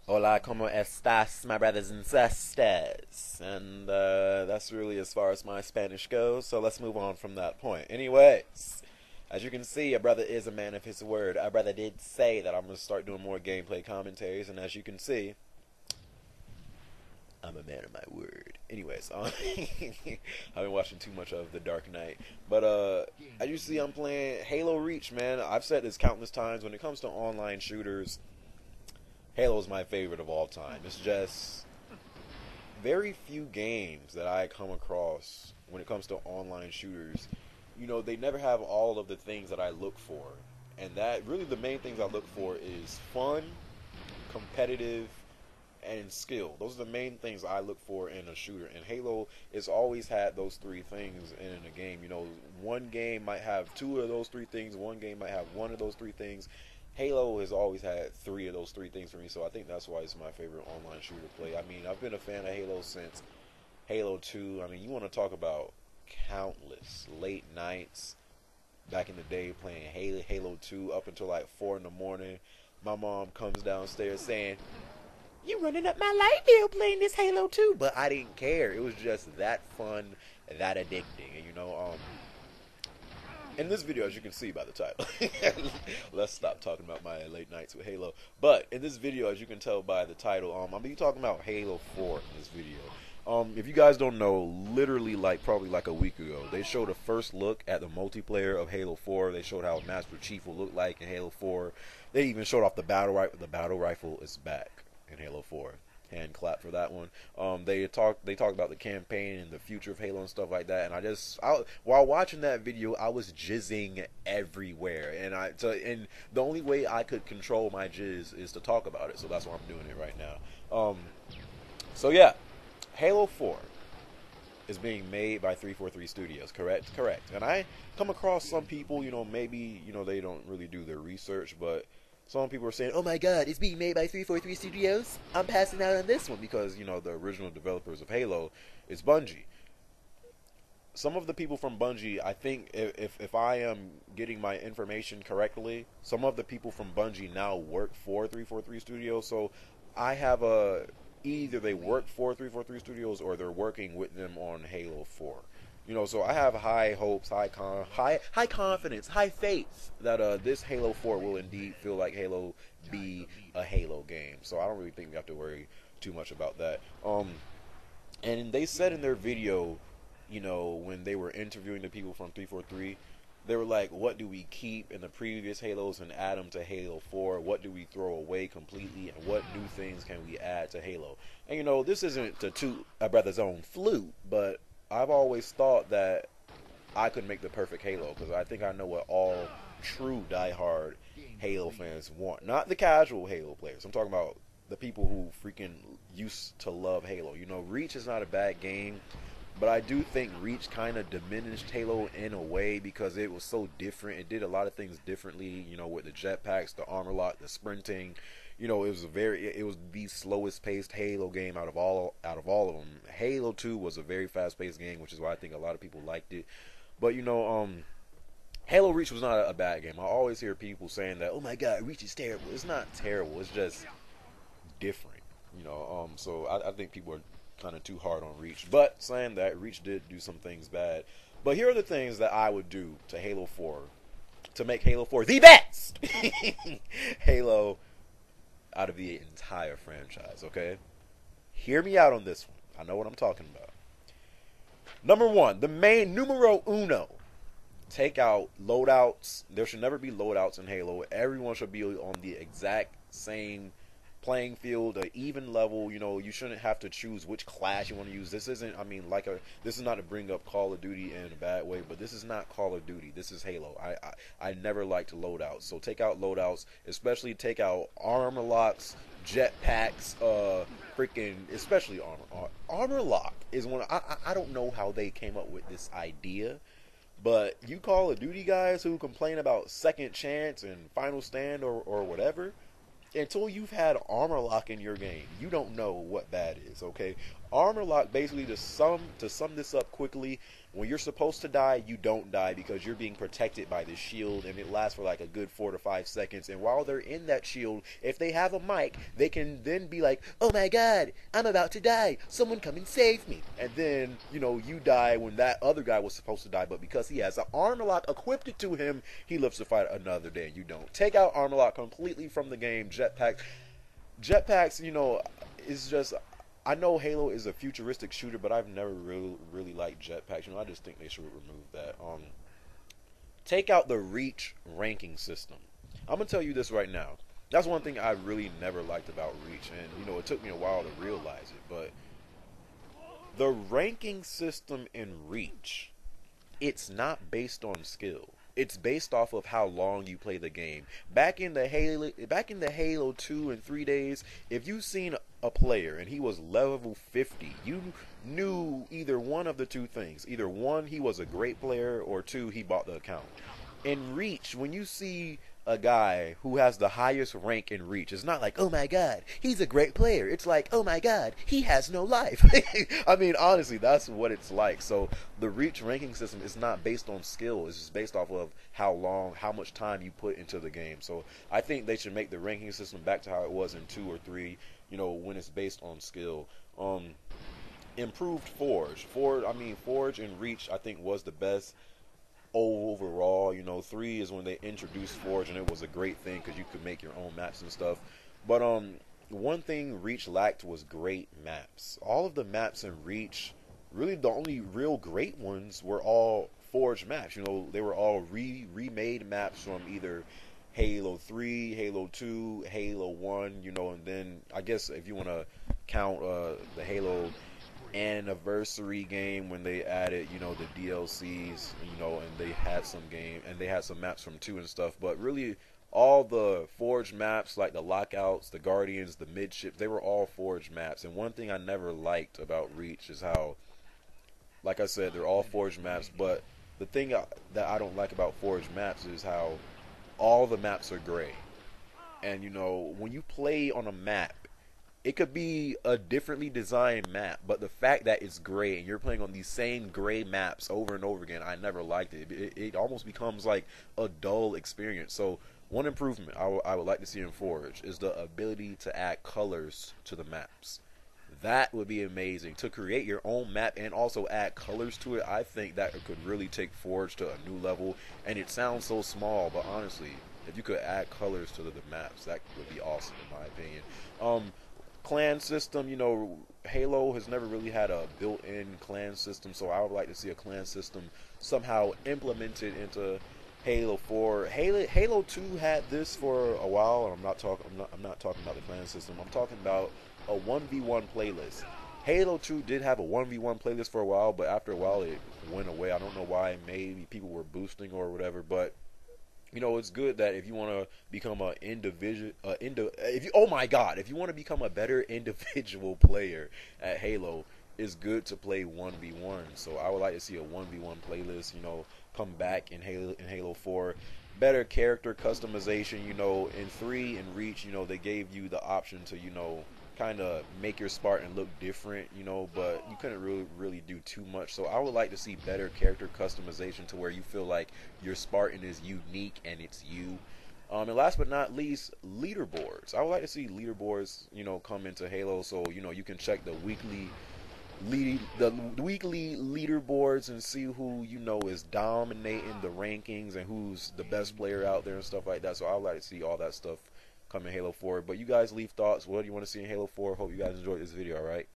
Hola, como estas, my brothers and sisters? And that's really as far as my Spanish goes, so let's move on from that point. Anyways, as you can see, a brother is a man of his word. A brother did say that I'm going to start doing more gameplay commentaries, and as you can see, I'm a man of my word. Anyways, I've been watching too much of The Dark Knight. But as you see, I'm playing Halo Reach, man. I've said this countless times. When it comes to online shooters, Halo is my favorite of all time. It's just very few games that I come across when it comes to online shooters. You know, they never have all of the things that I look for. And that really the main things I look for is fun, competitive, and skill. Those are the main things I look for in a shooter. And Halo has always had those three things in a game. You know, one game might have two of those three things. One game might have one of those three things. Halo has always had three of those three things for me, so I think that's why it's my favorite online shooter to play. I mean, I've been a fan of Halo since Halo 2. I mean, you want to talk about countless late nights back in the day playing Halo 2 up until like 4 in the morning. My mom comes downstairs saying, "You running up my light bill playing this Halo 2." But I didn't care. It was just that fun, that addicting. And in this video, as you can see by the title, let's stop talking about my late nights with Halo. But in this video, as you can tell by the title, I'm gonna be talking about Halo 4 in this video. If you guys don't know, literally probably like a week ago, they showed a first look at the multiplayer of Halo 4. They showed how Master Chief will look like in Halo 4. They even showed off the battle rifle. The battle rifle is back in Halo 4. Hand clap for that one. They talked about the campaign and the future of Halo and stuff like that. And while watching that video, I was jizzing everywhere. And the only way I could control my jizz is to talk about it. So that's why I'm doing it right now. So yeah, Halo 4 is being made by 343 Studios. Correct. And I come across some people, maybe they don't really do their research, but some people are saying, "Oh my God, it's being made by 343 Studios. I'm passing out on this one," because the original developers of Halo is Bungie. Some of the people from Bungie, I think, if I am getting my information correctly, some of the people from Bungie now work for 343 Studios. So I have either they work for 343 Studios or they're working with them on Halo 4. So I have high hopes, high confidence, high faith that this Halo 4 will indeed feel like Halo be a Halo game. So I don't really think we have to worry too much about that. And they said in their video, when they were interviewing the people from 343, they were like, "What do we keep in the previous Halos and add them to Halo 4? What do we throw away completely? And what new things can we add to Halo?" And this isn't to toot a brother's own flute, but I've always thought that I could make the perfect Halo, because I think I know what all true diehard Halo fans want. Not the casual Halo players. I'm talking about the people who freaking used to love Halo. Reach is not a bad game, but I do think Reach kind of diminished Halo in a way because it was so different. It did a lot of things differently, with the jetpacks, the armor lock, the sprinting. It was the slowest paced Halo game out of all of them. Halo 2 was a very fast paced game, which is why I think a lot of people liked it. But Halo Reach was not a bad game. I always hear people saying that, "Oh my God, Reach is terrible." It's not terrible. It's just different. So I think people are kind of too hard on Reach. But saying that, Reach did do some things bad. But here are the things that I would do to Halo 4 to make Halo 4 the best Halo out of the entire franchise, okay? Hear me out on this one. I know what I'm talking about. Number one, the main numero uno. Take out loadouts. There should never be loadouts in Halo. Everyone should be on the exact same playing field, an even level. You shouldn't have to choose which class you want to use. This isn't, this is not to bring up Call of Duty in a bad way, but this is not Call of Duty. This is Halo. I never liked loadouts, so take out loadouts, especially take out armor locks, jetpacks, especially armor lock is one. I don't know how they came up with this idea, but you Call of Duty guys who complain about Second Chance and Final Stand or whatever, until you've had armor lock in your game, you don't know what that is, okay? Armor lock, basically, to sum this up quickly, When you're supposed to die, you don't die because you're being protected by the shield, and it lasts for like a good 4 to 5 seconds. And while they're in that shield, if they have a mic, they can then be like, "Oh my God, I'm about to die. Someone come and save me." And then, you die when that other guy was supposed to die, but because he has an armor lock equipped to him, he lives to fight another day. You don't. Take out armor lock completely from the game. Jetpacks, is just. I know Halo is a futuristic shooter, but I've never really liked jetpacks. I just think they should remove that. Take out the Reach ranking system. I'm gonna tell you this right now. That's one thing I really never liked about Reach, and it took me a while to realize it. But the ranking system in Reach, it's not based on skill. It's based off of how long you play the game. Back in the Halo 2 and 3 days, if you seen a player and he was level 50, you knew either one of the two things. Either one, he was a great player, or two, he bought the account. In Reach, when you see a guy who has the highest rank in Reach, it's not like, "Oh my God, he's a great player." It's like, "Oh my God, he has no life." I mean, honestly, that's what it's like. So the Reach ranking system is not based on skill. It's just based off of how much time you put into the game. So I think they should make the ranking system back to how it was in 2 or 3, when it's based on skill. Improved Forge. Forge and Reach, I think, was the best overall. 3 is when they introduced Forge, and it was a great thing because you could make your own maps and stuff. But one thing Reach lacked was great maps. All of the maps in Reach, really the only real great ones were all Forge maps. They were all remade maps from either Halo 3, Halo 2, Halo 1, and then I guess if you want to count the Halo anniversary game when they added, the DLCs, and they had some maps from 2 and stuff. But really, all the Forge maps, like the Lockouts, the Guardians, the Midships, they were all Forge maps. And one thing I never liked about Reach is how, like I said, they're all Forge maps, but the thing that I don't like about Forge maps is how all the maps are gray. And when you play on a map, it could be a differently designed map, but the fact that it's gray and you're playing on these same gray maps over and over again, I never liked it. It almost becomes like a dull experience. So one improvement I would like to see in Forge is the ability to add colors to the maps. That would be amazing. To create your own map and also add colors to it, I think that could really take Forge to a new level. And it sounds so small, but honestly, if you could add colors to the maps, that would be awesome in my opinion. Clan system, Halo has never really had a built-in clan system, so I would like to see a clan system somehow implemented into Halo 4. Halo 2 had this for a while, and I'm not talking about the clan system. I'm talking about a 1v1 playlist. Halo 2 did have a 1v1 playlist for a while, but after a while it went away. I don't know why. Maybe people were boosting or whatever, but it's good that if you want to become if you want to become a better individual player at Halo, it's good to play 1v1. So I would like to see a 1v1 playlist, come back in Halo 4. Better character customization, in 3 and Reach, they gave you the option to, kind of make your Spartan look different, but you couldn't really do too much. So I would like to see better character customization to where you feel like your Spartan is unique and it's you. And last but not least, leaderboards. I would like to see leaderboards, come into Halo, so you can check the weekly leaderboards and see who is dominating the rankings and who's the best player out there and stuff like that. So I would like to see all that stuff come in Halo 4. But you guys leave thoughts. What do you want to see in Halo 4? Hope you guys enjoyed this video, alright?